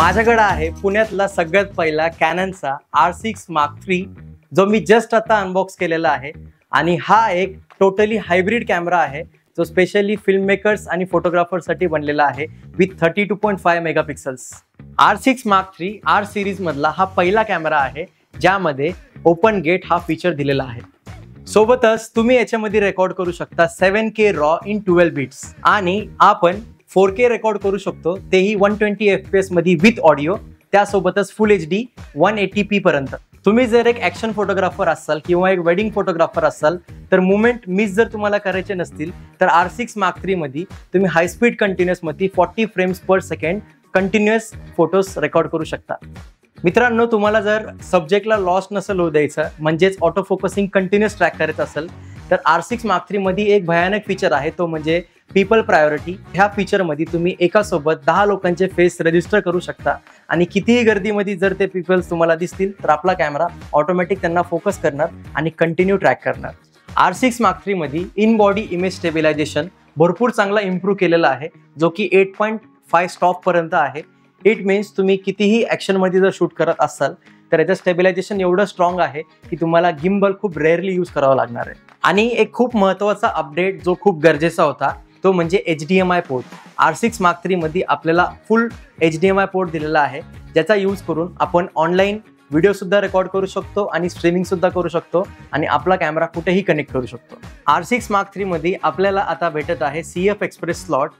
माझ्याकडे आहे पुण्यातला सगळ्यात पहिला कॅननचा R6 Mark III जो मी जस्ट आता अनबॉक्स केलेला आहे आणि हा एक टोटली हायब्रिड कॅमेरा आहे जो स्पेशली फिल्म मेकर्स आणि फोटोग्राफरसाठी बनलेला आहे with 32.5 megapixels. R6 Mark III R series मधला हा पहिला कॅमेरा आहे ज्यामध्ये ओपन गेट हा फीचर दिलेला आहे. सोबतच तुम्ही याच्यामध्ये रेकॉर्ड करू शकता 7K रॉ इन 12 बीट्स आणि आपण 4K रेकॉर्ड करू शकतो तेही 120 FPS मध्ये विथ ऑडिओ, त्यासोबतच फुल HD 180p पर्यंत. तुम्ही जर एक ॲक्शन फोटोग्राफर असाल किंवा एक वेडिंग फोटोग्राफर असाल तर मुवमेंट मिस जर तुम्हाला करायचे नसतील तर R6 Mark III मध्ये तुम्ही हाय स्पीड कंटिन्युअस मध्ये 40 फ्रेम्स पर सेकंड कंटिन्युअस फोटोज रेकॉर्ड करू शकता. मित्रांनो, तुम्हाला जर सब्जेक्टला लॉस्ट नसेल होऊ द्यायचं म्हणजेच ऑटो फोकसिंग कंटिन्युअस ट्रॅक करायचं असेल तर R6 Mark III मध्ये एक भयानक फीचर आहे तो म्हणजे पीपल प्रायोरिटी. ह्या फीचरमध्ये तुम्ही एकासोबत 10 लोकांचे फेस रजिस्टर करू शकता आणि कितीही गर्दीमध्ये जर ते पीपल्स तुम्हाला दिसतील तर आपला कॅमेरा ऑटोमॅटिक त्यांना फोकस करणार आणि कंटिन्यू ट्रॅक करणार. R6 Mark III मध्ये इन बॉडी इमेज स्टेबिलायझेशन भरपूर चांगला इम्प्रूव्ह केलेला आहे जो की 8.5 स्टॉप पर्यंत आहे. इट मीन्स तुम्ही कितीही ॲक्शनमध्ये जर शूट करत असाल तर याचं स्टेबिलायझेशन एवढं स्ट्रॉंग आहे की तुम्हाला गिम्बल खूप रेअरली यूज करावं लागणार आहे. आणि एक खूप महत्त्वाचा अपडेट जो खूप गरजेचा होता तो म्हणजे HDMI port. R6 Mark III मध्ये आपल्याला फुल HDMI पोर्ट दिलेला आहे ज्याचा यूज करून आपण ऑनलाईन व्हिडिओसुद्धा रेकॉर्ड करू शकतो आणि स्ट्रीमिंगसुद्धा करू शकतो आणि आपला कॅमेरा कुठेही कनेक्ट करू शकतो. R6 Mark III मध्ये आपल्याला आता भेटत आहे CF एक्सप्रेस स्लॉट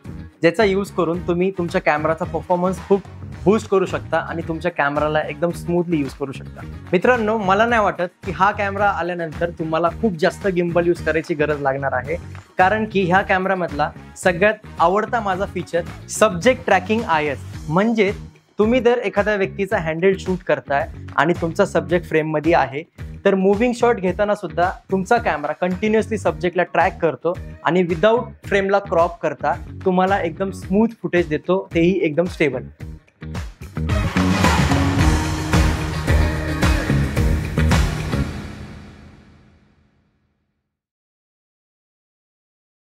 ज्याचा यूज करून तुम्ही तुमच्या कॅमेराचा परफॉर्मन्स खूप बूस्ट करू शकता आणि तुमच्या कॅमेराला एकदम स्मूथली यूज करू शकता. मित्रांनो, मला नाही वाटत की हा कॅमेरा आल्यानंतर तुम्हाला खूप जास्त गिम्बल यूज करायची गरज लागणार आहे, कारण की ह्या कॅमेरामधला सगळ्यात आवडता माझा फीचर सब्जेक्ट ट्रॅकिंग IS. म्हणजे तुम्ही जर एखाद्या व्यक्तीचा हँडल शूट करताय आणि तुमचा सब्जेक्ट फ्रेममध्ये आहे तर मुव्हिंग शॉट घेताना सुद्धा तुमचा कॅमेरा कंटिन्युअसली सब्जेक्टला ट्रॅक करतो आणि विदाऊट फ्रेमला क्रॉप करता तुम्हाला एकदम स्मूथ फुटेज देतो, तेही एकदम स्टेबल.